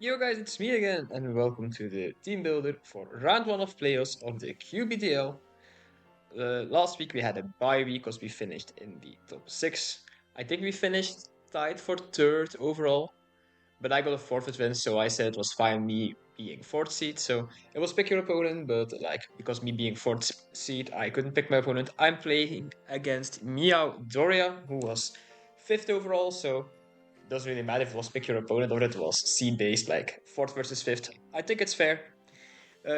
Yo guys, it's me again, and welcome to the team builder for round 1 of playoffs of the QBDL. Last week we had a bye week because we finished in the top 6. I think we finished tied for 3rd overall, but I got a forfeit win, so I said it was fine me being 4th seed. So it was pick your opponent, but because me being 4th seed, I couldn't pick my opponent. I'm playing against Meowdoriya, who was 5th overall, so doesn't really matter if it was pick your opponent or it was seed based, like 4th versus 5th. I think it's fair.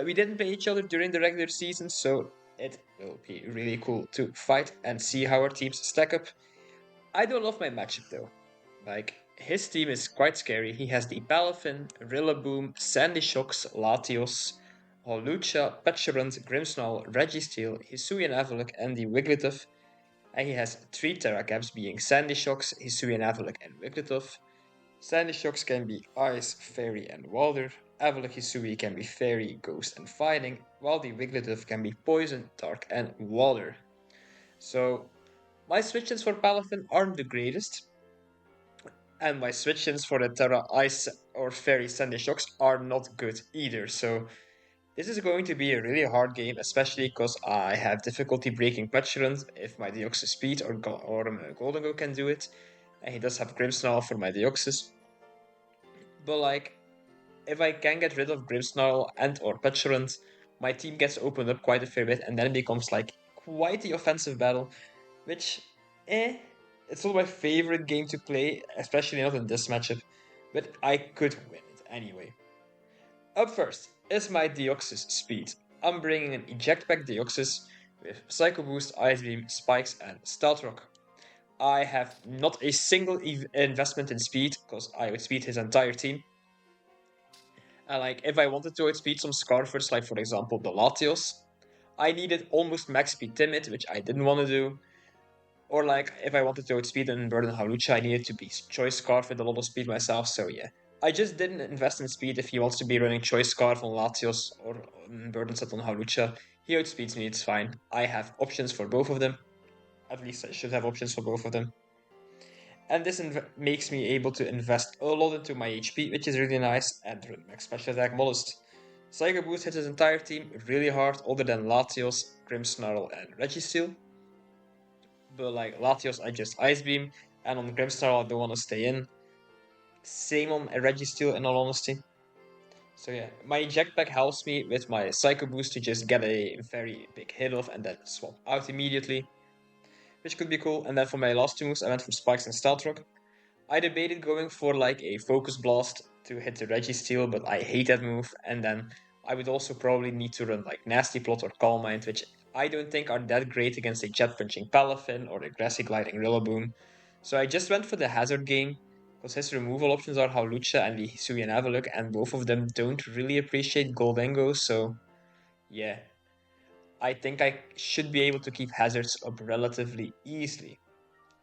We didn't play each other during the regular season, so it will be really cool to fight and see how our teams stack up. I don't love my matchup though. Like, his team is quite scary. He has the Palafin, Rillaboom, Sandy Shocks, Latios, Holucha, Petulant, Grimmsnarl, Registeel, Hisuian Avalok, and the Wigglytuff. And he has 3 Terracaps being Sandy Shocks, Hisuian Avalok, and Wigglytuff. Sandy Shocks can be Ice, Fairy, and Water. Avalok Hisui can be Fairy, Ghost, and Fighting, while the Wigglytuff can be Poison, Dark, and Water. So, my switch-ins for Palafin aren't the greatest, and my switch-ins for the Terra Ice or Fairy Sandy Shocks are not good either. So, this is going to be a really hard game, especially because I have difficulty breaking Petulant if my Deoxys Speed or Goldengoat can do it. And he does have Grimmsnarl for my Deoxys. But like, if I can get rid of Grimmsnarl and or Petulant, my team gets opened up quite a fair bit, and then it becomes like quite the offensive battle, which, it's not my favorite game to play, especially not in this matchup, but I could win it anyway. Up first is my Deoxys Speed. I'm bringing an Eject Pack Deoxys with Psycho Boost, Ice Beam, Spikes, and Stealth Rock. I have not a single investment in speed, because I would speed his entire team. And like, if I wanted to outspeed some Scarfers, like for example the Latios, I needed almost max speed Timid, which I didn't want to do. Or like, if I wanted to outspeed an Burden Halucha, I needed to be Choice Scarf with a lot of speed myself, so yeah. I just didn't invest in speed if he wants to be running Choice Scarf on Latios or Burden Set on Halucha. He outspeeds me, it's fine. I have options for both of them. At least I should have options for both of them. And this makes me able to invest a lot into my HP, which is really nice, and run max special attack Mollusk. Psycho Boost hits his entire team really hard, other than Latios, Grimmsnarl, and Registeel. But like Latios, I just Ice Beam, and on Grimmsnarl, I don't want to stay in. Same on Registeel, in all honesty. So yeah, my eject pack helps me with my Psycho Boost to just get a very big hit off and then swap out immediately, which could be cool. And then for my last two moves, I went for Spikes and Stealth Rock. I debated going for like a Focus Blast to hit the Registeel, but I hate that move. And then I would also probably need to run like Nasty Plot or Calm Mind, which I don't think are that great against a Jet Punching Palafin or a Grassy Gliding Rillaboom. So I just went for the Hazard game, because his removal options are Hawlucha and the Hisuian Avalok, and both of them don't really appreciate Goldengo, so yeah. I think I should be able to keep hazards up relatively easily.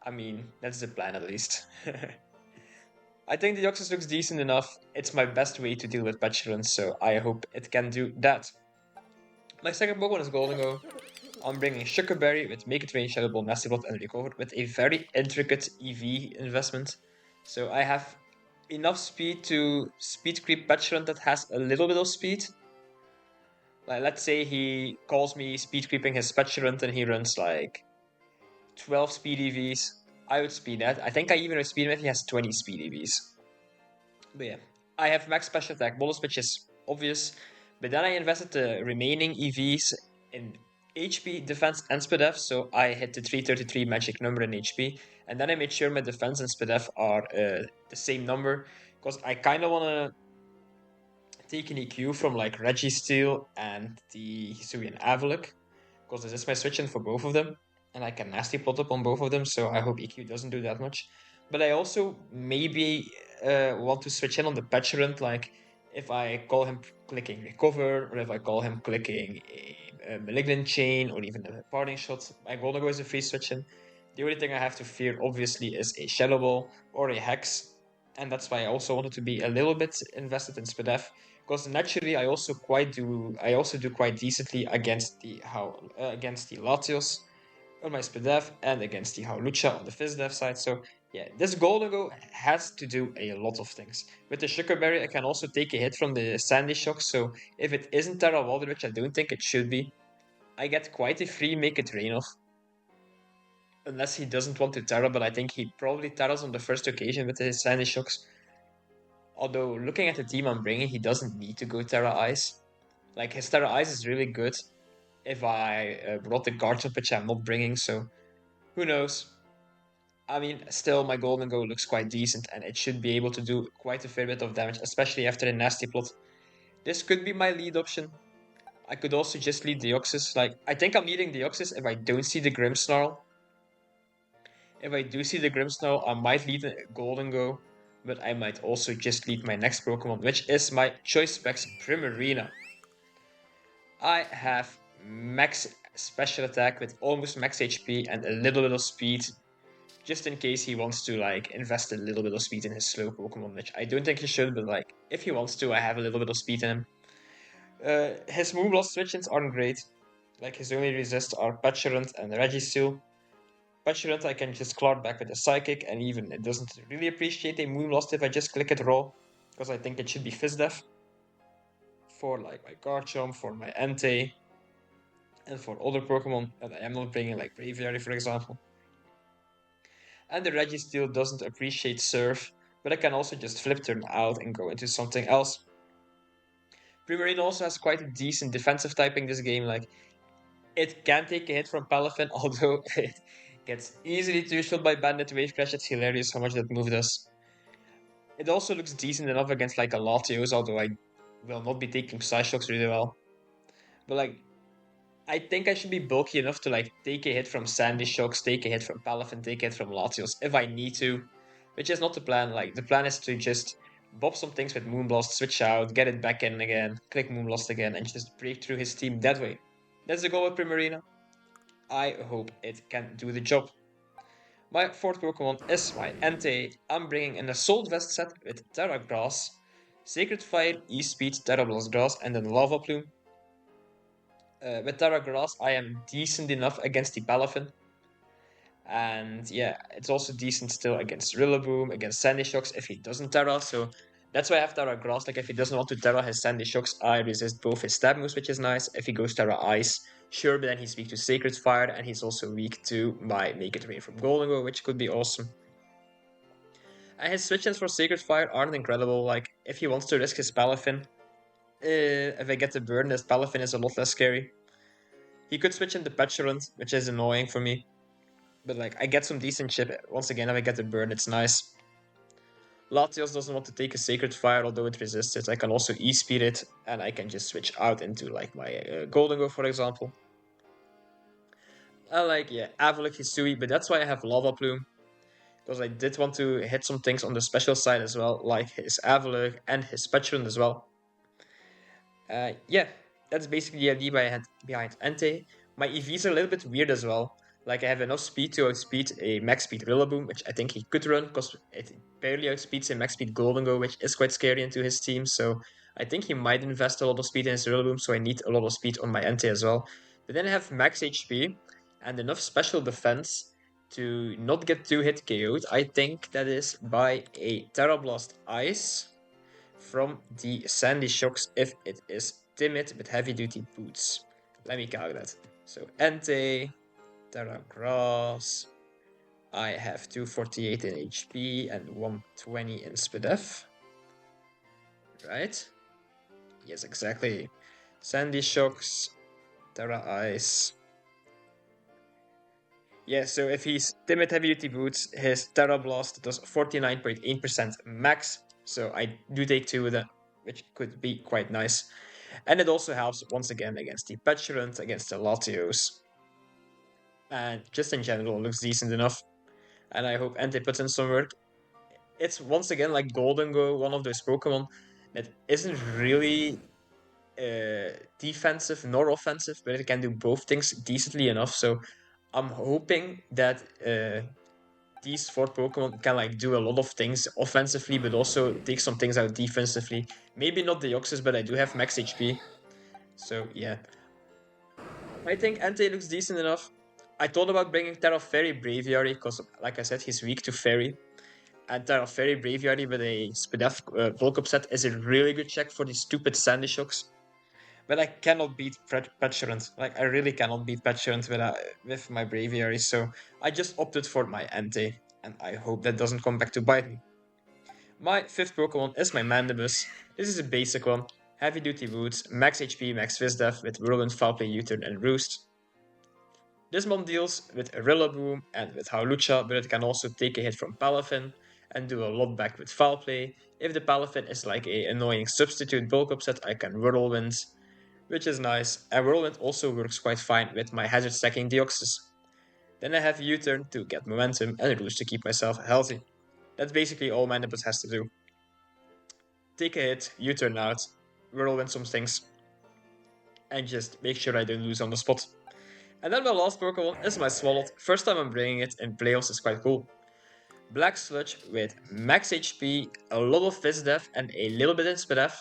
I mean, that's the plan at least. I think the Deoxys looks decent enough. It's my best way to deal with Petulant, so I hope it can do that. My second Pokemon is Goldengo. I'm bringing Sugar Berry with Make It Rain, Shadow Ball, Nasty Plot, and Recover with a very intricate EV investment. So I have enough speed to speed creep Petulant that has a little bit of speed. Like, let's say he calls me speed creeping his Petulant and he runs like 12 speed EVs. I would speed that. I think I even would speed him if he has 20 speed EVs. But yeah, I have max special attack bonus, which is obvious. But then I invested the remaining EVs in HP, defense, and SPDF, so I hit the 333 magic number in HP. And then I made sure my defense and SPDF are the same number, because I kind of want to take an EQ from like Registeel and the Hisuian Avalok, because this is my switch in for both of them, and I can nasty plot up on both of them, so I hope EQ doesn't do that much. But I also maybe want to switch in on the Petulant, like if I call him clicking Recover, or if I call him clicking a Malignant Chain, or even a Parting Shot. My Goldengo is a free switch in. The only thing I have to fear, obviously, is a Shadow Ball or a Hex, and that's why I also wanted to be a little bit invested in SPDF, because naturally I also do quite decently against the Latios on my SPDF and against the Hawlucha on the FizzDef side. So Yeah, this Goldengo has to do a lot of things. With the Sugar Berry, I can also take a hit from the Sandy Shock, so if it isn't Terra Water, which I don't think it should be, I get quite a free Make It Rain off. Unless he doesn't want to Terra, but I think he probably Terras on the first occasion with his Sandy Shocks. Although, looking at the team I'm bringing, he doesn't need to go Terra Ice. Like, his Terra Ice is really good if I brought the guards up, which I'm not bringing, so who knows. I mean, still, my Golden Go looks quite decent, and it should be able to do quite a fair bit of damage, especially after a nasty plot. This could be my lead option. I could also just lead Deoxys. Like, I think I'm leading Deoxys if I don't see the Grimmsnarl. If I do see the Grimmsnarl, I might lead a Golden Go, but I might also just lead my next Pokemon, which is my Choice Specs Primarina. I have max special attack with almost max HP and a little bit of speed, just in case he wants to like invest a little bit of speed in his slow Pokemon, which I don't think he should, but like if he wants to, I have a little bit of speed in him. His Moonblast switch-ins aren't great. Like his only resists are Petulant and Registeel. Petulant I can just cloud back with a Psychic, and even it doesn't really appreciate a Moonblast if I just click it raw, because I think it should be Fizz Def. For like my Garchomp, for my Entei, and for other Pokemon that I am not bringing, like Braviary for example. And the Registeel doesn't appreciate Surf, but I can also just flip turn out and go into something else. Primarina also has quite a decent defensive typing this game, like it can take a hit from Palafin, although it gets easily two-shot by Bandit Wave Crash. It's hilarious how much that move does. It also looks decent enough against like a Latios, although I will not be taking Psyshocks really well. But like, I think I should be bulky enough to like take a hit from Sandy Shocks, take a hit from Palafin, take a hit from Latios if I need to. Which is not the plan. Like the plan is to just bob some things with Moonblast, switch out, get it back in again, click Moonblast again, and just break through his team that way. That's the goal with Primarina. I hope it can do the job. My fourth Pokemon is my Entei. I'm bringing an Assault Vest set with Terra Grass, Sacred Fire, E-Speed, Terra Blast Grass, and then Lava Plume. With Terra Grass, I am decent enough against the Palafin. And yeah, it's also decent still against Rillaboom, against Sandy Shocks if he doesn't Terra. So that's why I have Terra Grass. Like if he doesn't want to Terra his Sandy Shocks, I resist both his stab moves, which is nice. If he goes Terra Ice, sure, but then he's weak to Sacred Fire, and he's also weak to my Make It Rain from Goldengo, which could be awesome. And his switch-ins for Sacred Fire aren't incredible. Like if he wants to risk his Palafin, if I get the burn, his Palafin is a lot less scary. He could switch into Petulant, which is annoying for me. But like, I get some decent shit. Once again, if I get the burn, it's nice. Latios doesn't want to take a Sacred Fire, although it resists it. I can also E-Speed it, and I can just switch out into like my Goldengo, for example. I like, yeah, Avalik Hisui, but that's why I have Lava Plume. Because I did want to hit some things on the special side as well, like his Avalik and his Petulant as well. Yeah, that's basically the idea behind Entei. My EVs are a little bit weird as well. Like I have enough speed to outspeed a max speed Rillaboom, which I think he could run because it barely outspeeds a max speed Goldengo, which is quite scary into his team. So I think he might invest a lot of speed in his Rillaboom, so I need a lot of speed on my Entei as well. But then I have max HP and enough special defense to not get 2-hit KO'd. I think that is by a Terra Blast Ice from the Sandy Shocks if it is timid with heavy duty boots. Let me calculate that. So Entei, Terra Grass. I have 248 in HP and 120 in SPDF. Right? Yes, exactly. Sandy Shocks, Terra Ice. Yeah, so if he's timid heavy duty boots, his Terra Blast does 49.8% max. So I do take 2 of them, which could be quite nice. And it also helps once again against the Petulant, against the Latios. And just in general, it looks decent enough. And I hope Entei puts in some work. It's once again like Goldengo, one of those Pokemon that isn't really defensive nor offensive, but it can do both things decently enough. So I'm hoping that these 4 Pokemon can like do a lot of things offensively, but also take some things out defensively. Maybe not the Deoxys, but I do have max HP. So yeah, I think Entei looks decent enough. I thought about bringing Terra Fairy Braviary because, like I said, he's weak to Fairy. And Terra Fairy Braviary with a Spadef Volcop set is a really good check for these stupid Sandy Shocks. But I cannot beat Petulant. Like, I really cannot beat Petulant with my Braviary, so I just opted for my Entei, and I hope that doesn't come back to bite me. My fifth Pokemon is my Mandibus. This is a basic one. Heavy duty boots, max HP, max Fizdef with Whirlwind, Foul Play, U-turn, and Roost. This one deals with Rillaboom and with Howlucha, but it can also take a hit from Palafin and do a lot back with Foul Play. If the Palafin is like a annoying substitute bulk upset, I can Whirlwind, which is nice. And Whirlwind also works quite fine with my hazard stacking Deoxys. Then I have U-turn to get momentum and Roost to keep myself healthy. That's basically all Mandibus has to do. Take a hit, U-turn out, Whirlwind some things, and just make sure I don't lose on the spot. And then my last Pokemon is my Swalot. First time I'm bringing it in playoffs is quite cool. Black Sludge with max HP, a lot of Fizdef, and a little bit in Spadef.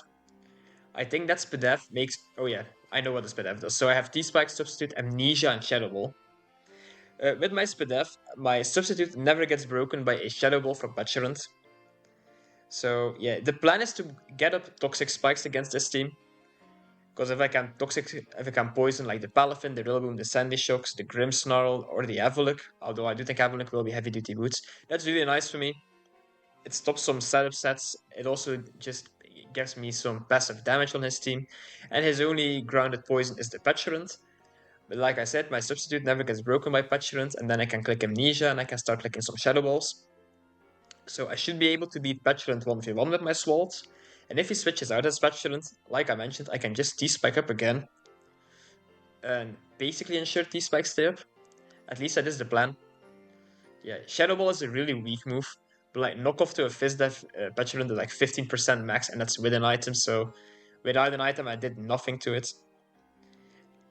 I think that Spadef makes... Oh yeah, I know what the Spadef does. So I have T-Spike, Substitute, Amnesia, and Shadow Ball. With my Spadef, my Substitute never gets broken by a Shadow Ball from Petulant. So yeah, the plan is to get up Toxic Spikes against this team. Because if I can poison like the Palafin, the Rillaboom, the Sandy Shocks, the Grimmsnarl, or the Avalok, although I do think Avalok will be heavy duty boots, that's really nice for me. It stops some setup sets. It also just gives me some passive damage on his team. And his only grounded poison is the Petulant. But like I said, my substitute never gets broken by Petulant, and then I can click Amnesia and I can start clicking some Shadow Balls. So I should be able to beat Petulant 1v1 with my Swalt. And if he switches out as Petulant, like I mentioned, I can just T-Spike up again. And basically ensure T-Spike stay up. At least that is the plan. Yeah, Shadow Ball is a really weak move. But like knockoff to a Fizdef Petulant is like 15% max, and that's with an item, so without an item I did nothing to it.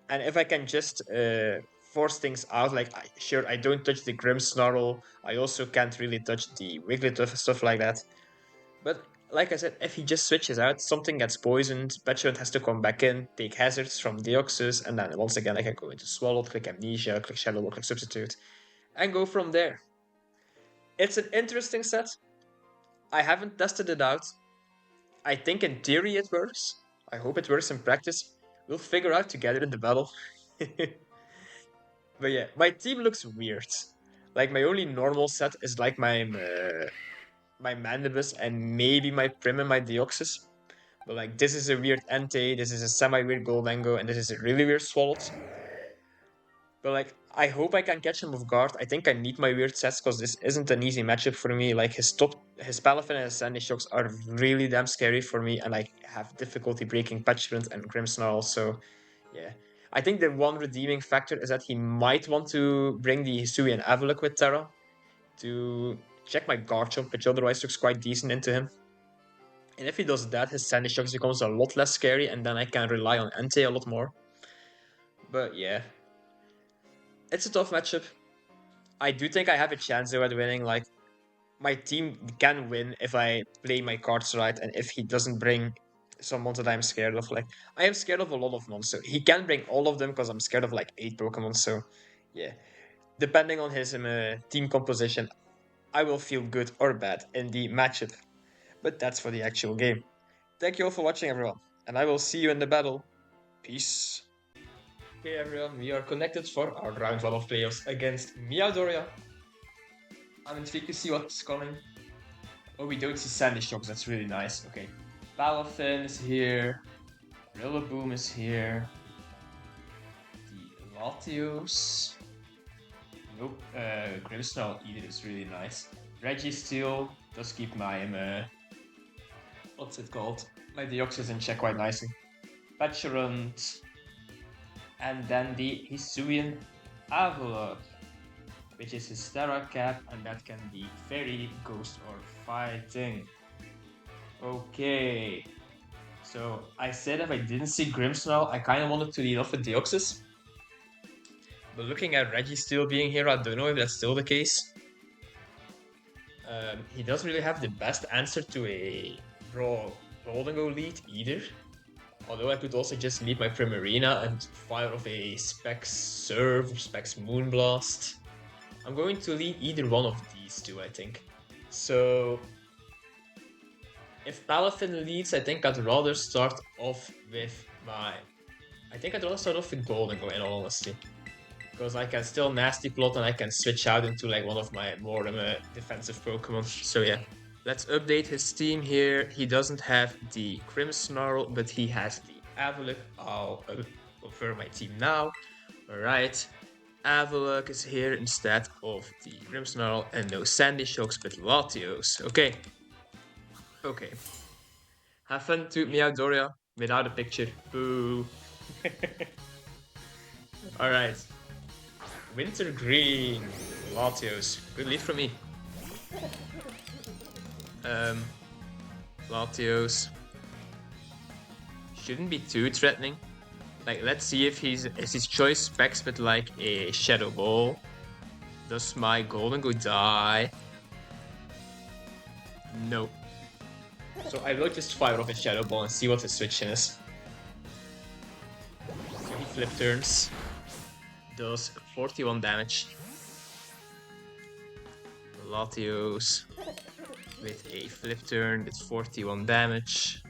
And if I can just force things out, like sure, I don't touch the Grimmsnarl, I also can't really touch the Wigglytuff, stuff like that. But like I said, if he just switches out, something gets poisoned, Petulant has to come back in, take hazards from Deoxys, and then once again I can go into Swallowed, click Amnesia, click Shadow Ball, click Substitute, and go from there. It's an interesting set. I haven't tested it out. I think in theory it works. I hope it works in practice. We'll figure out together in the battle. But yeah, my team looks weird. Like my only normal set is like my Mandibus and maybe my Prim and my Deoxys. But like this is a weird Entei, this is a semi-weird Goldengo, and this is a really weird Swalot. But like, I hope I can catch him off guard. I think I need my weird sets because this isn't an easy matchup for me. Like his Palafin and his Sandy Shocks are really damn scary for me, and I have difficulty breaking Petulant and Grimmsnarl. So yeah, I think the one redeeming factor is that he might want to bring the Hisui and Avalok with Terra to check my Garchomp, which otherwise looks quite decent into him. And if he does that, his Sandy Shocks becomes a lot less scary, and then I can rely on Entei a lot more. But yeah, it's a tough matchup. I do think I have a chance though at winning. Like, my team can win if I play my cards right and if he doesn't bring someone that I'm scared of. Like, I am scared of a lot of mons, so he can bring all of them because I'm scared of like 8 Pokemon. So, yeah, depending on his team composition, I will feel good or bad in the matchup. But that's for the actual game. Thank you all for watching, everyone, and I will see you in the battle. Peace. Okay, everyone, we are connected for our round 1 of playoffs against Meowdoriya. I'm intrigued to see what's coming. Oh, we don't see Sandy Shocks, that's really nice. Okay. Palafin is here. Rillaboom is here. The Latios. Nope. Grimmsnarl either is really nice. Registeel does keep my what's it called? My Deoxys in check quite nicely. Petulant. And then the Hisuian Avalok, which is his Terra Cap, and that can be Fairy, Ghost, or Fighting. Okay. So I said if I didn't see Grimmsnarl, I kind of wanted to lead off with Deoxys. But looking at Registeel being here, I don't know if that's still the case. He doesn't really have the best answer to a raw GHOLDENGOAT lead either. Although I could also just lead my Primarina and fire off a Specs Serve or Specs Moonblast. I'm going to lead either one of these two, I think. So if Palafin leads, I think I'd rather start off with my... I think I'd rather start off with Goldengoat, in all honesty. Because I can still Nasty Plot and I can switch out into like one of my more defensive Pokemon. So yeah. Let's update his team here. He doesn't have the Grimmsnarl, but he has the Avalok. I'll confirm my team now. Alright. Avalok is here instead of the Grimmsnarl, and no Sandy Shocks, but Latios. Okay. Okay. Have fun to Meowdoriya without a picture. Boo. Alright. Wintergreen. Latios. Good lead from me. Latios shouldn't be too threatening. Like, let's see if his choice specs with like a Shadow Ball. Does my Goldengoat die? No. So I will just fire off a Shadow Ball and see what his switch is. So he flip turns. Does 41 damage. Latios with a flip turn with 41 damage.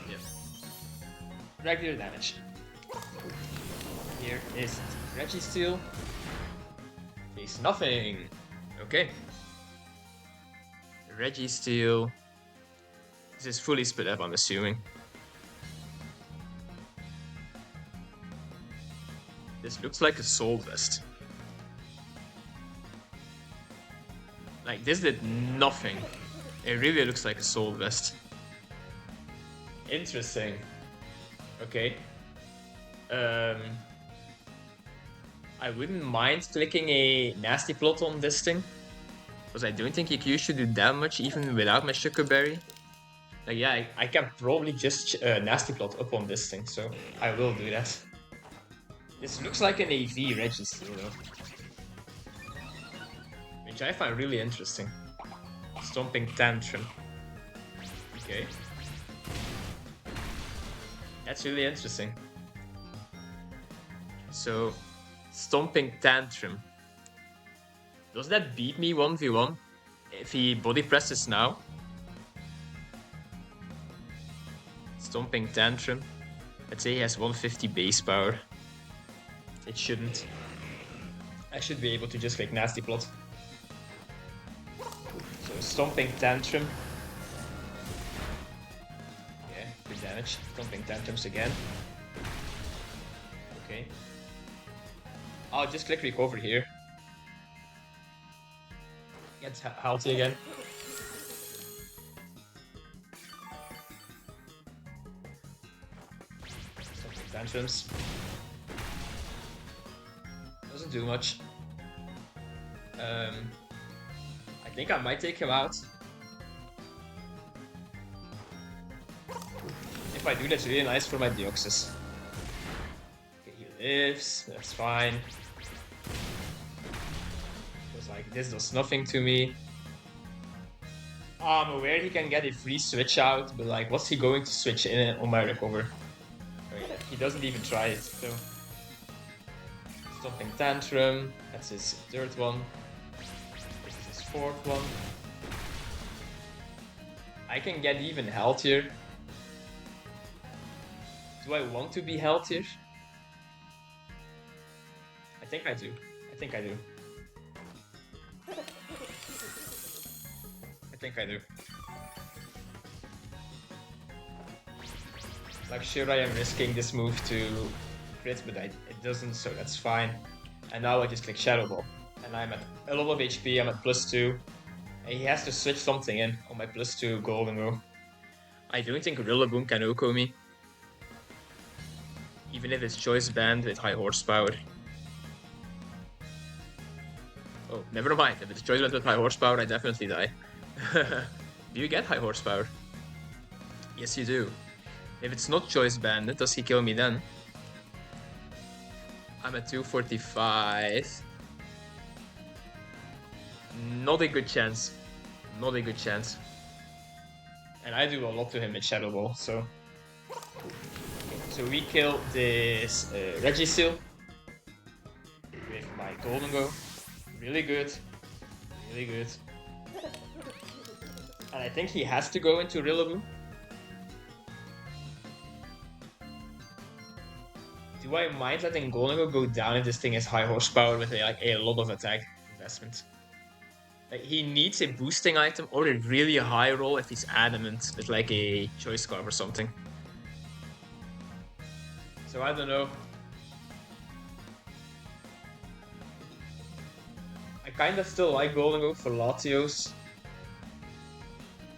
Yep. Regular damage. Here is Registeel. Face nothing. Okay. Registeel. This is fully split up, I'm assuming. This looks like a Soul Vest. Like, this did nothing. It really looks like a Soul Vest. Interesting. Okay. I wouldn't mind clicking a Nasty Plot on this thing. Because I don't think EQ should do that much even without my Sugar Berry. Like, yeah, I can probably just Nasty Plot up on this thing, so I will do that. This looks like an AV Registeel though. Which I find really interesting. Stomping Tantrum. Okay. That's really interesting. So, Stomping Tantrum. Does that beat me 1v1 if he body presses now? Stomping Tantrum. Let's say he has 150 base power. It shouldn't. I should be able to just click Nasty Plot. So Stomping Tantrum. Yeah, good damage. Stomping Tantrums again. Okay. I'll just click Recover here. Get healthy again. Stomping Tantrums. Doesn't do much. I think I might take him out. If I do, that's really nice for my Deoxys. Okay, he lives. That's fine. Because like this does nothing to me. I'm aware he can get a free switch out, but like, what's he going to switch in on my Recover? Oh, yeah, he doesn't even try it. So. Stomping Tantrum, that's his third one. This is his fourth one. I can get even healthier. Do I want to be healthier? I think I do. I think I do. I think I do. Like, sure, I am risking this move to crit, but it doesn't, so that's fine. And now I just click Shadow Ball. And I'm at a lot of HP, I'm at +2. And he has to switch something in on my +2 Goldengoat. I don't think Rillaboom can OHKO me. Even if it's Choice Band with high horsepower. Oh, never mind. If it's Choice Band with high horsepower, I definitely die. Do you get high horsepower? Yes, you do. If it's not Choice Band, does he kill me then? I'm at 245. Not a good chance. Not a good chance. And I do a lot to him in Shadow Ball, so... So we kill this Regisil with my Golden Go. Really good. Really good. And I think he has to go into Rillaboom. Do I mind letting Golden go down if this thing is high horsepower with like a lot of attack investment? Like, he needs a boosting item or a really high roll if he's adamant with like a choice scarf or something. So I don't know. I kinda still like Golden for Latios.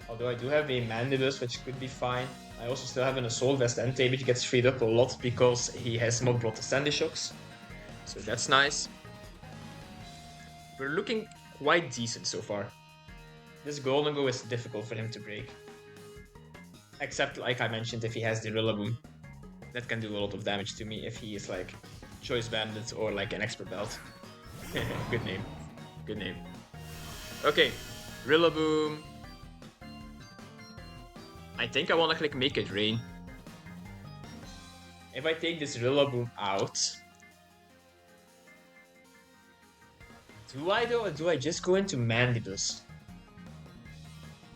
Although I do have a Mandibus, which could be fine. I also still have an Assault Vest Entei, which gets freed up a lot because he has not brought the Sandy Shocks. So that's nice. We're looking quite decent so far. This Golden Go is difficult for him to break. Except, like I mentioned, if he has the Rillaboom. That can do a lot of damage to me if he is like Choice Bandit or like an Expert Belt. Good name. Good name. Okay, Rillaboom. I think I want to click Make It Rain. If I take this Rillaboom out... Do I though, or do I just go into Mandibus?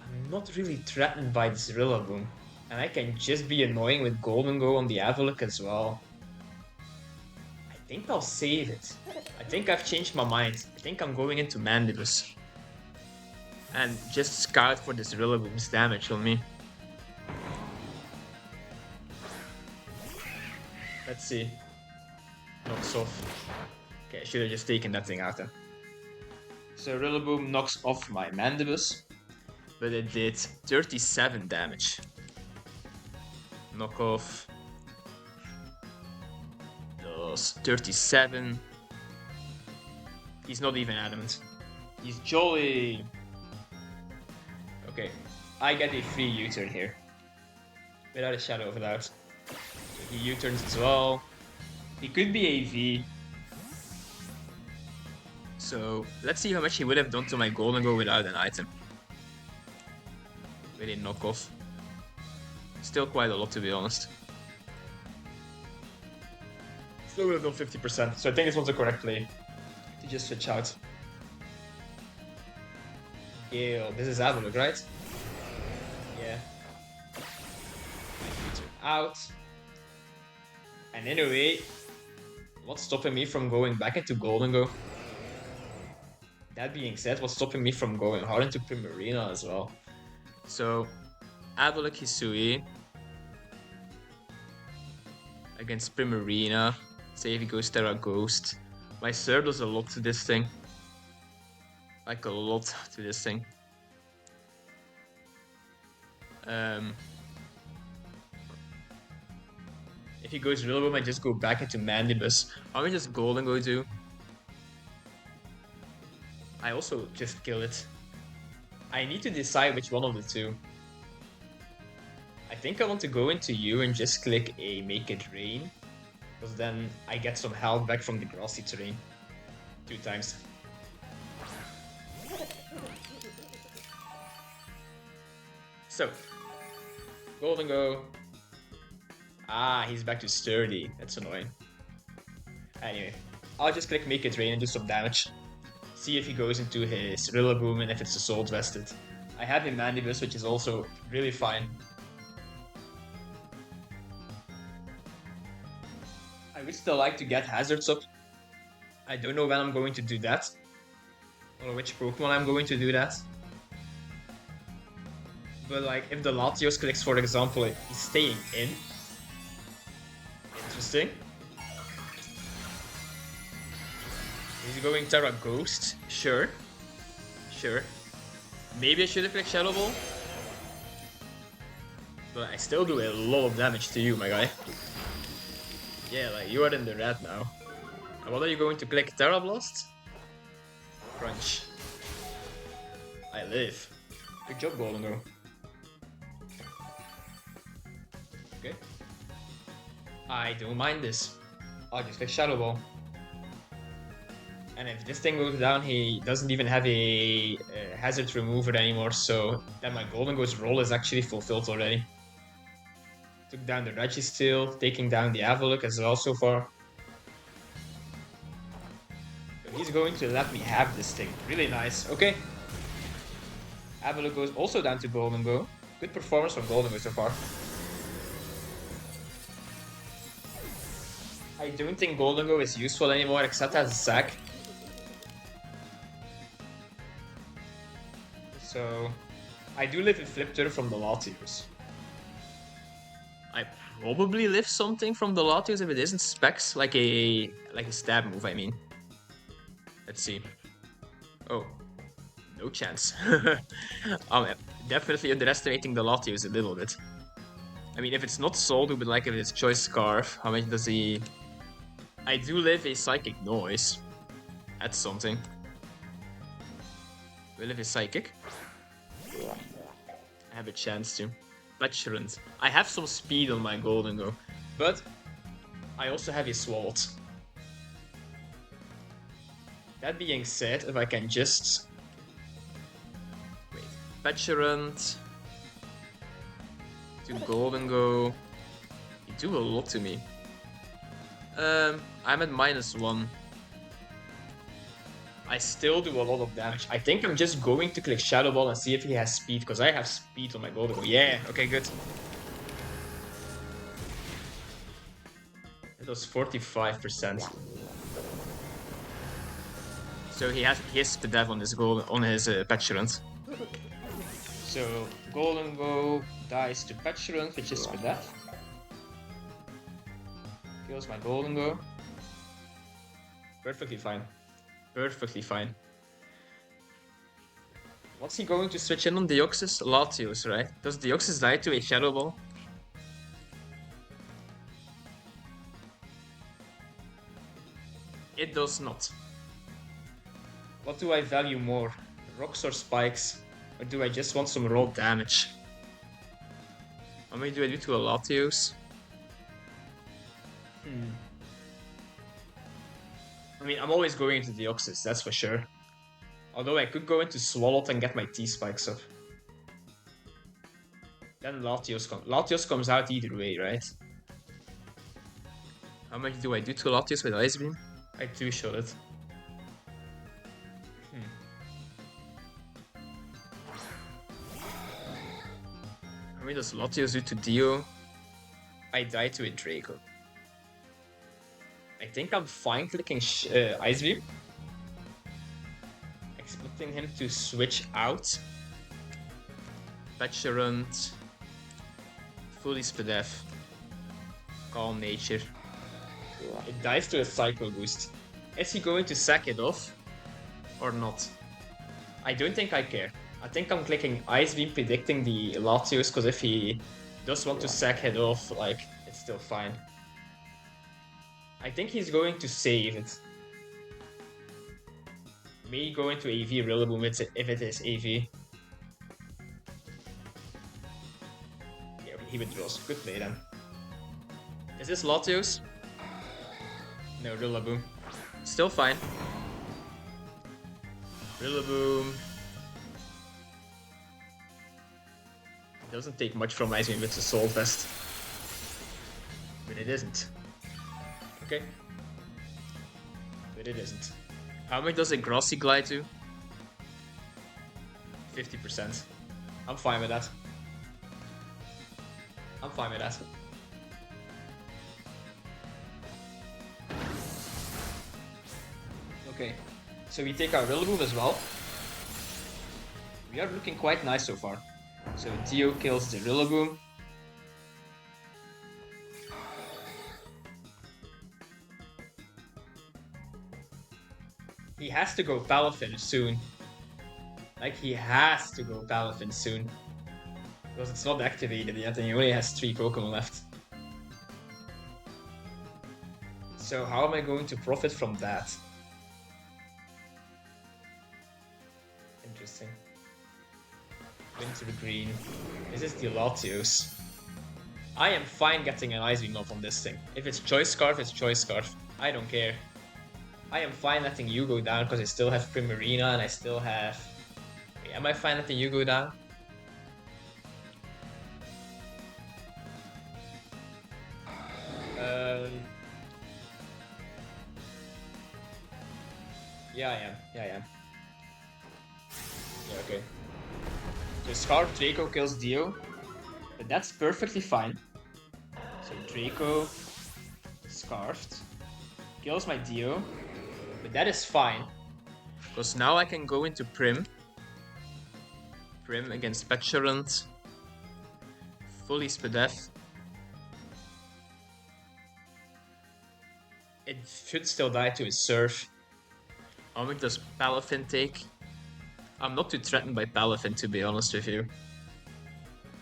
I'm not really threatened by this Rillaboom. And I can just be annoying with Golden Go on the Avalic as well. I think I'll save it. I think I've changed my mind. I think I'm going into Mandibus. And just scout for this Rillaboom's damage on me. Let's see. Knocks off. Okay, I should have just taken that thing out then. So Rillaboom knocks off my Mandibus, but it did 37 damage. Knock off does 37. He's not even adamant. He's jolly. Okay, I get a free U-turn here. Without a shadow of a doubt. He U-turns as well. He could be a V. So let's see how much he would have done to my Golden Go without an item. With a knockoff. Still quite a lot, to be honest. Still would have done 50%, so I think this was the correct play. To just switch out. Gale, this is Avalic, right? Yeah. Out. And in a way, what's stopping me from going back into Golden Go? That being said, what's stopping me from going hard into Primarina as well? So, Avalic Hisui against Primarina. Say if he goes Terra Ghost. My Sir does a lot to this thing. Like a lot to this thing. If he goes Rillaboom, I just go back into Mandibus. How much does Golden Go do? I also just kill it. I need to decide which one of the two. I think I want to go into you and just click a Make It Rain. Because then I get some health back from the grassy terrain. 2 times. So, Golden Go. Ah, he's back to Sturdy. That's annoying. Anyway, I'll just click Make It Rain and do some damage. See if he goes into his Rillaboom and if it's Assault Vested. I have a Mandibus, which is also really fine. I would still like to get Hazards up. I don't know when I'm going to do that. Or which Pokemon I'm going to do that. But like, if the Latios clicks, for example, he's staying in. Interesting. He's going Terra Ghost. Sure. Sure. Maybe I should have clicked Shadow Ball. But I still do a lot of damage to you, my guy. Yeah, like, you are in the red now. And what are you going to click? Terra Blast? Crunch. I live. Good job, Golden Go. Okay. I don't mind this. I'll just click Shadow Ball. And if this thing goes down, he doesn't even have a hazard remover anymore, so then my Goldengoat's role is actually fulfilled already. Took down the Registeel, taking down the Avalok as well so far. So he's going to let me have this thing. Really nice. Okay. Avalok goes also down to Goldengo. Good performance from Goldengo so far. I don't think Goldengo is useful anymore except as a sack. So I do live a Flip Turf from the Latios. I probably live something from the Latios if it isn't specs, like a stab move, I mean. Let's see. Oh, no chance. I'm definitely underestimating the Latios a little bit. I mean, if it's not Soldo, but like if it's Choice Scarf, how much does he... I do live a Psychic Noise. That's something. We live a Psychic. I have a chance to. Petulant. I have some speed on my Goldengo, but I also have a Swalt. That being said, if I can just... Wait. Petulant... to Goldengo... You do a lot to me. I'm at -1. I still do a lot of damage. I think I'm just going to click Shadow Ball and see if he has speed, because I have speed on my Goldengo. Yeah, okay, good. It was 45%. So he has the dev on his Petulant. So Goldengo dies to Petulant, which is Spadef. Kills my Goldengo. Perfectly fine. Perfectly fine. What's he going to switch in on Deoxys? Latios, right? Does Deoxys die to a Shadow Ball? It does not. What do I value more? Rocks or spikes? Or do I just want some raw damage? How many do I do to a Latios? I mean, I'm always going into Deoxys, that's for sure. Although I could go into Swalot and get my T-Spikes up. Then Latios comes out either way, right? How much do I do to Latios with Ice Beam? I two-shot it. How many does Latios do to Dio? I die to a Draco. I think I'm fine clicking Ice Beam. Expecting him to switch out. Petulant. Fully Spadef. Calm Nature. It dies to a Cycle Boost. Is he going to sack it off? Or not? I don't think I care. I think I'm clicking Ice Beam predicting the Latios, because if he does want to sack it off, like, it's still fine. I think he's going to save it. Maybe go into AV Rillaboom if it is AV. Yeah, he withdraws. Good play then. Is this Latios? No, Rillaboom. Still fine. Rillaboom. Doesn't take much from Ice Beam with the Soul Vest. But it isn't. Okay. But it isn't. How much does a Grassy Glide do? 50%. I'm fine with that. I'm fine with that. Okay. So we take our Rillaboom as well. We are looking quite nice so far. So Dio kills the Rillaboom. He has to go Palafin soon. Like, he has to go Palafin soon. Because it's not activated yet and he only has 3 Pokemon left. So how am I going to profit from that? Interesting. Winter Green. This is the Latios. I am fine getting an Ice Beam off on this thing. If it's Choice Scarf, it's Choice Scarf. I don't care. I am fine letting you go down because I still have Primarina and I still have... Wait, am I fine letting you go down? Um... Yeah, I am. Yeah, I am. Yeah, okay. So Scarf Draco kills Dio, but that's perfectly fine. So Draco Scarfed kills my Dio, but that is fine. Because now I can go into Prim. Prim against Petulant. Fully Spadef. It should still die to his Surf. How much does Palafin take? I'm not too threatened by Palafin, to be honest with you.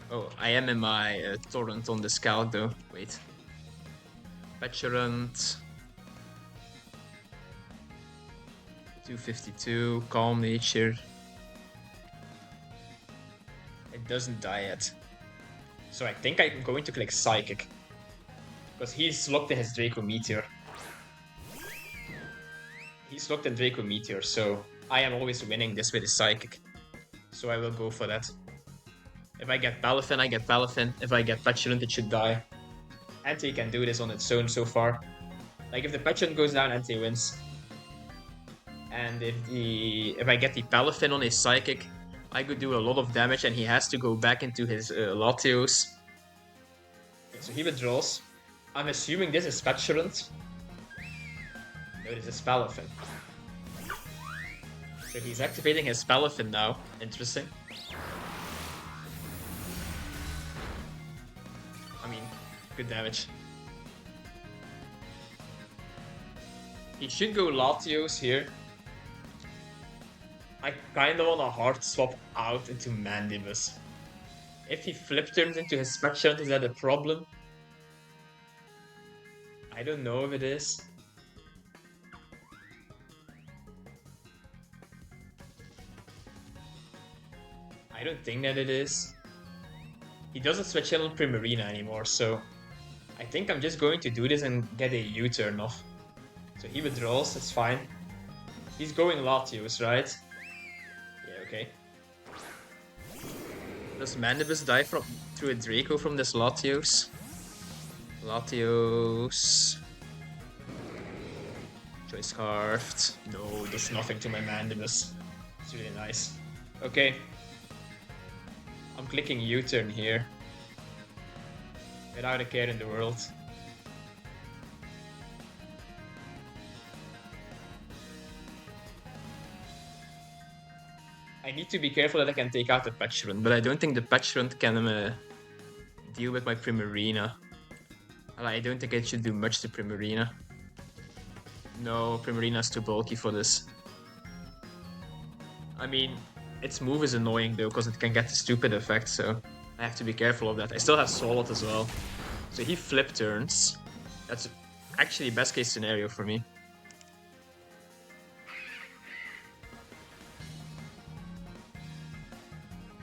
Oh, I am in my torrent on the Scalp though. Wait. Petulant. 252, Calm Nature. It doesn't die yet. So I think I'm going to click Psychic. Because he's locked in his Draco Meteor. He's locked in Draco Meteor, so I am always winning this with his Psychic. So I will go for that. If I get Palafin, I get Palafin. If I get Petulant, it should die. Entei can do this on its own so far. Like if the Petulant goes down, Entei wins. And if I get the Palafin on his Psychic, I could do a lot of damage and he has to go back into his Latios. Okay, so he withdraws. I'm assuming this is Petulant. No, this is Palafin. So he's activating his Palafin now. Interesting. I mean, good damage. He should go Latios here. I kinda wanna hard swap out into Mandibus. If he flip turns into his Petulant, is that a problem? I don't know if it is. I don't think that it is. He doesn't switch in on Primarina anymore, so I think I'm just going to do this and get a U-turn off. So he withdraws, that's fine. He's going Latios, right? Yeah, okay. Does Mandibus die through a Draco from this Latios? Latios. Choice Scarfed. No, does nothing to my Mandibus. It's really nice. Okay. I'm clicking U-turn here. Without a care in the world. I need to be careful that I can take out the Petulant, but I don't think the Petulant can deal with my Primarina. I don't think it should do much to Primarina. No, Primarina's too bulky for this. I mean, its move is annoying though, because it can get the stupid effect, so I have to be careful of that. I still have Swalot as well. So he flip turns. That's actually best case scenario for me.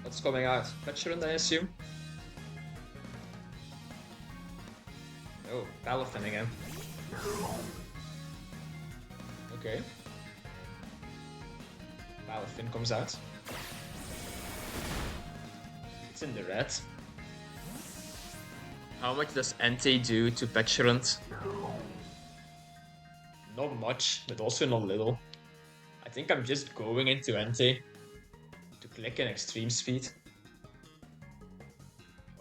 What's coming out? Petulant, I assume? Oh, Palafin again. Okay. Palafin comes out. It's in the red. How much does Entei do to Petulant? Not much, but also not little. I think I'm just going into Entei to click an extreme speed.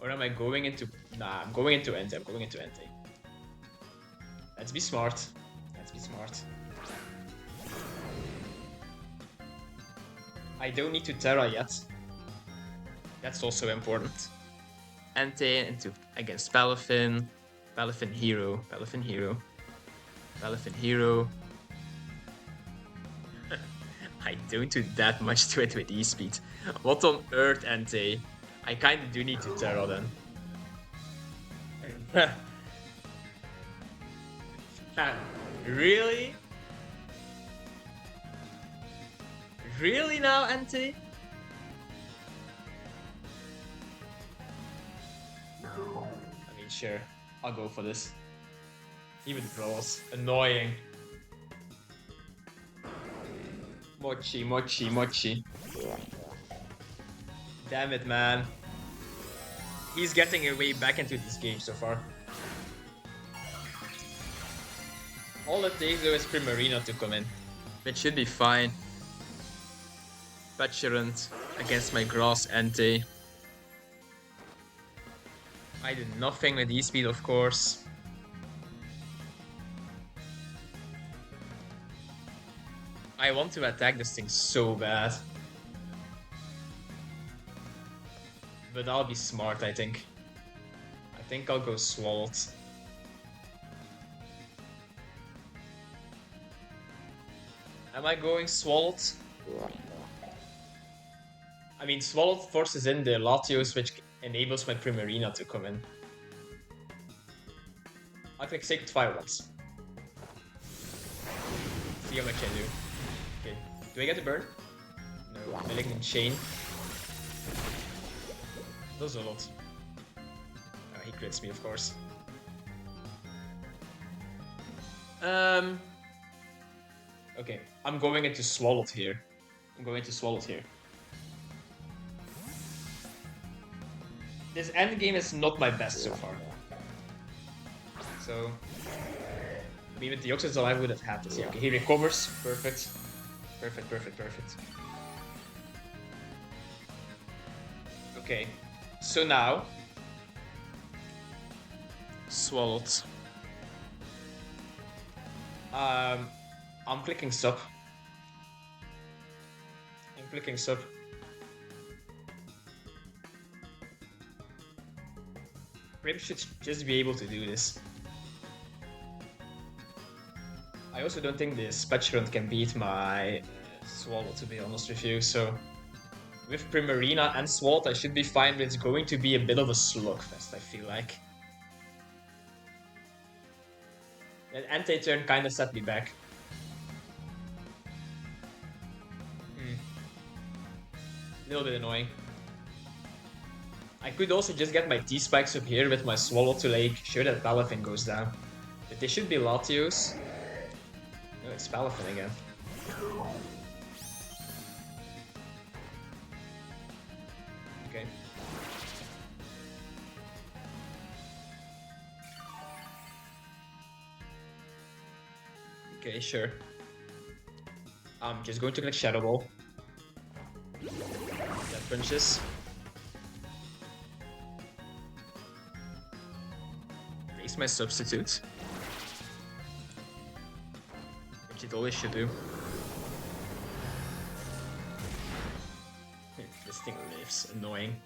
Or am I going into... Nah, I'm going into Entei. I'm going into Entei. Let's be smart. Let's be smart. I don't need to Terra yet. That's also important. Entei into against Palafin. Palafin Hero. Palafin Hero. Palafin Hero. I don't do that much to it with E-Speed. What on earth, Entei? I kinda do need to Terra then. Really? Really now, Entei? I mean, sure. I'll go for this. He withdraws. Annoying. Mochi, mochi, mochi. Damn it, man. He's getting a way back into this game so far. All it takes though is Primarina to come in. That should be fine. Petulant against my Grass Entei. I do nothing with E-Speed, of course. I want to attack this thing so bad. But I'll be smart, I think. I think I'll go Swallowed. Am I going Swallowed? I mean, Swallowed forces in the Latios, which enables my Primarina to come in. I'll click Sacred Fire once. See how much I do. Okay. Do I get the burn? No. Malignant Chain. Does a lot. He crits me, of course. Okay, I'm going into Swallowed here. This endgame is not my best so far. So, I mean, with the Oxygen I would have had this. Yeah, okay, he recovers. Perfect. Perfect. Okay, so now, Swallowed. I'm clicking sub. Prim should just be able to do this. I also don't think this Petulant can beat my Swallow, to be honest with you, so with Primarina and Swallowed I should be fine, but it's going to be a bit of a slugfest, I feel like. That Entei turn kind of set me back. A little bit annoying. I could also just get my T-Spikes up here with my Swallow to make sure that Palafin goes down. But they should be Latios. No, it's Palafin again. Okay. Okay, sure. I'm just going to click Shadow Ball. That punches. Raise my substitute. Which it always should do. This thing lives. Annoying.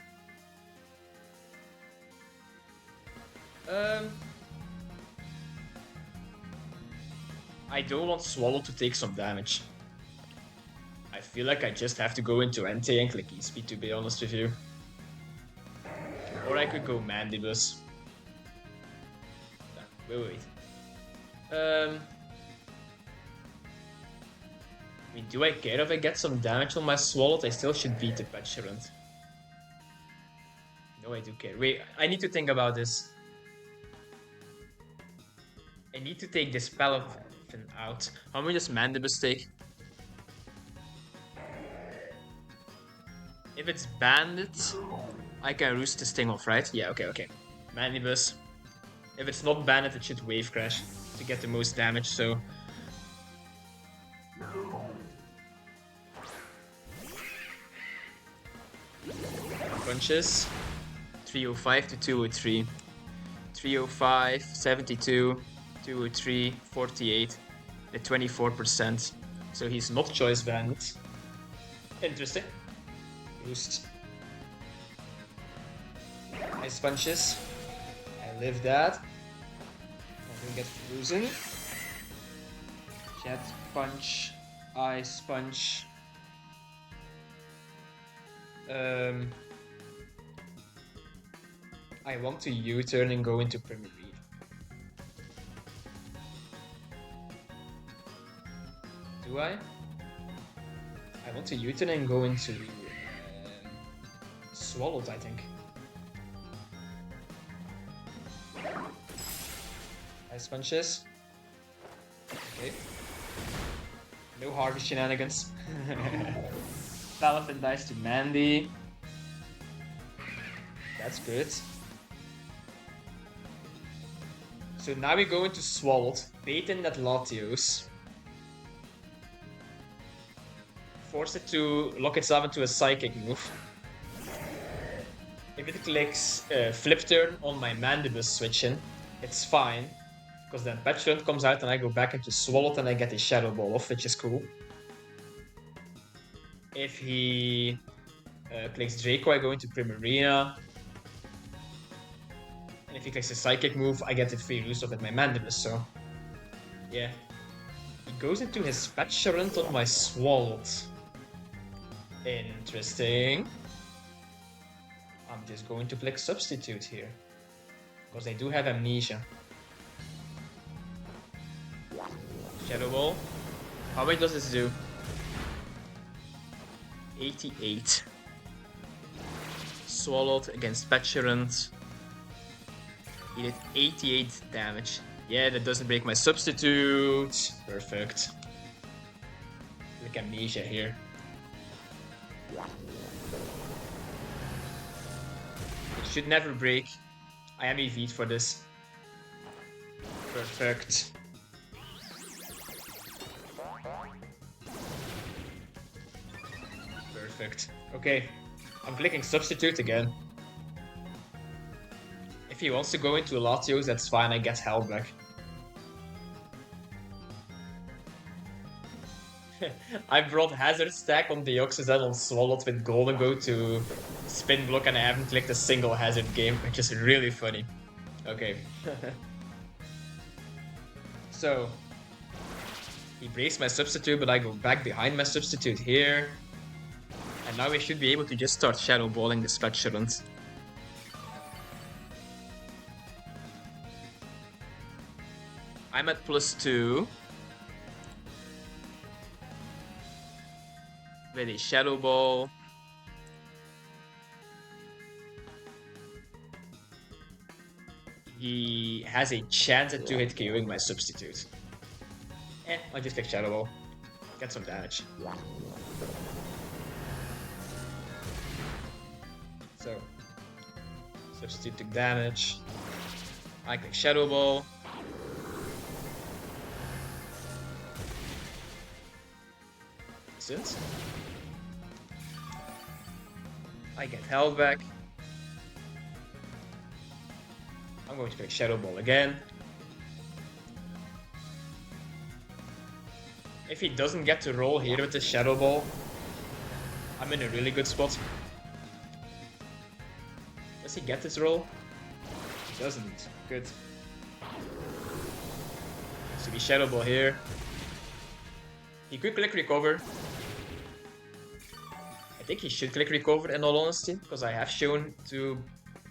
I don't want Swallow to take some damage. I feel like I just have to go into Entei and click E-Speed, to be honest with you. Or I could go Mandibus. Wait. I mean, do I care if I get some damage on my Swallowed? I still should beat the Petulant. No, I do care. Wait, I need to think about this. I need to take this Palafin out. How many does Mandibus take? If it's Bandit, I can roost this thing off, right? Yeah, okay. Mandibus. If it's not Bandit, it should Wave Crash to get the most damage, so... Punches. 305 to 203. 305, 72, 203, 48, at 24%. So he's not Choice Bandit. Interesting. Boost. Ice Punches. I live that. I'm gonna get frozen. Jet Punch. Ice Punch. I want to U-turn and go into Primarina. Do I? I want to U-turn and go into Swallowed, I think. Ice Punches. Okay. No Harvey shenanigans. Paladin dies to Mandy. That's good. So now we go into Swallowed, bait in that Latios. Force it to lock itself into a Psychic move. If it clicks Flip Turn on my Mandibus switching, it's fine. Because then Petulant comes out and I go back into Swallowed and I get a Shadow Ball off, which is cool. If he clicks Draco, I go into Primarina. And if he clicks a Psychic move, I get the free use of it, my Mandibus, so... yeah. He goes into his Petulant on my Swallowed. Interesting. I'm just going to click Substitute here. Because I do have Amnesia. Shadow Ball. How much does this do? 88. Swallowed against Petulant. He did 88 damage. Yeah, that doesn't break my Substitute. Perfect. Like Amnesia here. It should never break. I am EV'd for this. Perfect. Perfect. Okay. I'm clicking Substitute again. If he wants to go into Latios, that's fine, I get held back. I brought Hazard Stack on Deoxys on Swallowed with GHOLDENGOAT to spin block and I haven't clicked a single Hazard game, which is really funny. Okay. So, he breaks my Substitute, but I go back behind my Substitute here. And now we should be able to just start Shadow Balling this Petulant. I'm at +2. With a Shadow Ball. He has a chance at 2-hit KOing my Substitute. I'll just click Shadow Ball. Get some damage. So, Substitute took damage. I click Shadow Ball. Since I get held back. I'm going to click Shadow Ball again. If he doesn't get to roll here with the Shadow Ball, I'm in a really good spot. Does he get this roll? He doesn't. Good. So we Shadow Ball here. He could click Recover. I think he should click Recover in all honesty, because I have shown to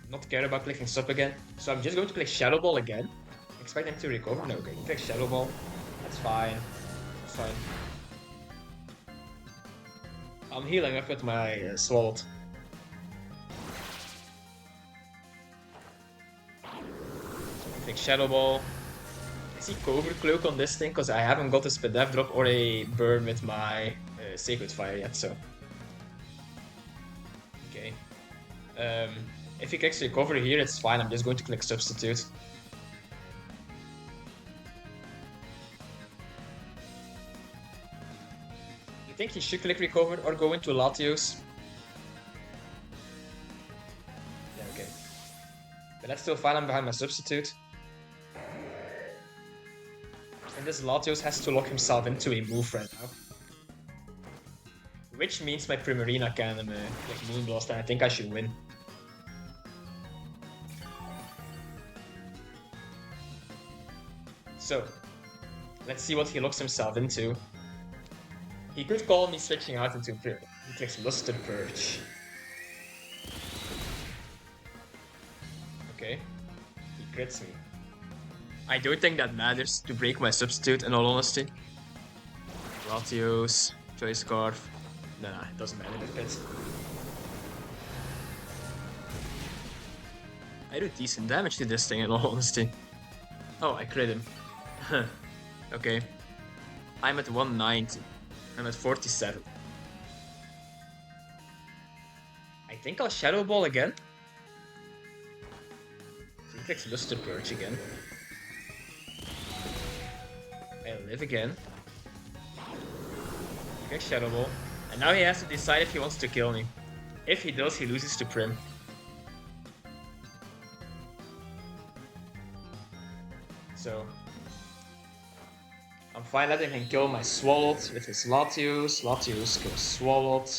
not care about clicking Sub again. So I'm just going to click Shadow Ball again. Expect him to recover? No, okay, click Shadow Ball. That's fine. That's fine. I'm healing up with my Swallowed. Click Shadow Ball. I see Cover Cloak on this thing because I haven't got a Spadef drop or a burn with my Sacred Fire yet, so. Okay. If he clicks Recover here, it's fine. I'm just going to click Substitute. You think he should click Recover or go into Latios? Yeah, okay. But that's still fine. I'm behind my Substitute. And this Latios has to lock himself into a move right now. Which means my Primarina can like Moonblast, and I think I should win. So, let's see what he locks himself into. He could call me switching out into Prim. He clicks Luster Purge. Okay. He crits me. I don't think that matters to break my Substitute in all honesty. Latios, Choice Scarf. Nah, it doesn't matter if it's. I do decent damage to this thing in all honesty. Oh, I crit him. Okay. I'm at 190. I'm at 47. I think I'll Shadow Ball again. He clicks Luster Purge again. I live again. He clicks Shadow Ball. And now he has to decide if he wants to kill me. If he does, he loses to Prim. So I'm fine letting him kill my Swallowed with his Latios. Latios kills Swallowed.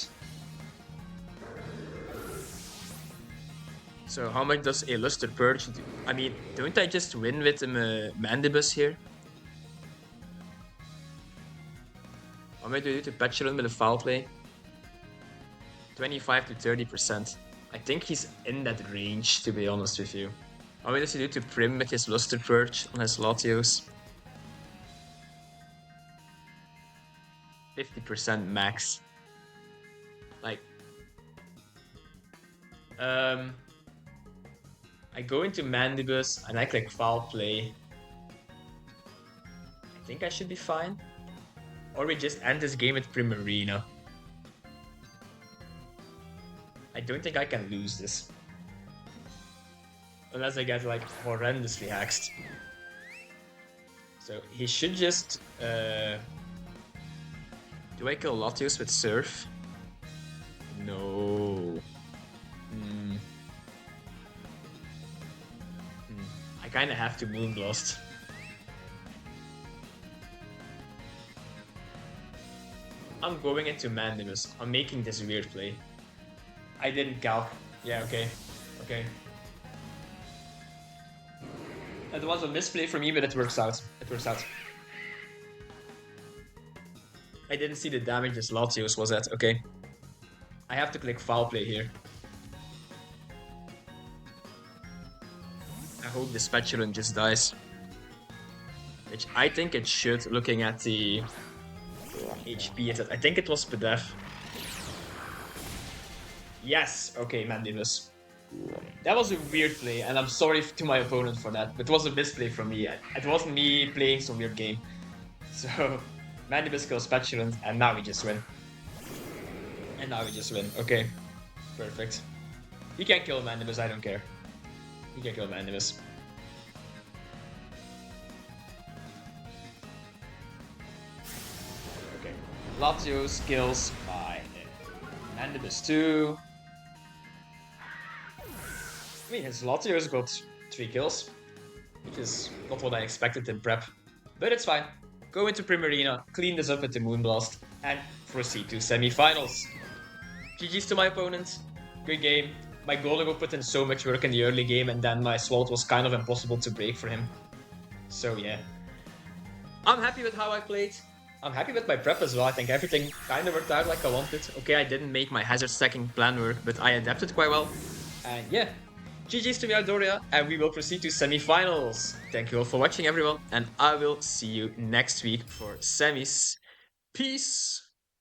So how much does a Luster Purge do? I mean, don't I just win with the Mandibus here? How much do I do to Petulant with a Foul Play? 25 to 30%. I think he's in that range, to be honest with you. How much does he do to Prim with his Luster Purge on his Latios? 50% max. Like, I go into Mandibus and I click Foul Play. I think I should be fine. Or we just end this game with Primarina. I don't think I can lose this. Unless I get like horrendously hexed. So he should just... Do I kill Latios with Surf? No. I kinda have to Moonblast. I'm going into Mandibus. I'm making this weird play. I didn't calc. Yeah, okay. Okay. It was a misplay for me, but it works out. It works out. I didn't see the damage this Latios was at. Okay. I have to click Foul Play here. I hope this Petulant just dies. Which I think it should, looking at the HP it's at. I think it was Pedef. Yes! Okay, Mandibus. That was a weird play, and I'm sorry to my opponent for that, but it was a misplay from me. It wasn't me playing some weird game. So, Mandibus kills Petulant, and now we just win. And now we just win. Okay. Perfect. He can kill Mandibus, I don't care. He can kill Mandibus. Okay. Latios kills by Mandibus 2. I mean, his Latios got 3 kills, which is not what I expected in prep. But it's fine. Go into Primarina, clean this up with the Moonblast, and proceed to semi-finals. GG's to my opponent. Good game. My Goldengoat put in so much work in the early game, and then my Swallowed was kind of impossible to break for him. So yeah. I'm happy with how I played. I'm happy with my prep as well. I think everything kind of worked out like I wanted. Okay, I didn't make my hazard stacking plan work, but I adapted quite well. And yeah. GG's to Meowdoriya, and we will proceed to semi-finals. Thank you all for watching, everyone, and I will see you next week for semis. Peace!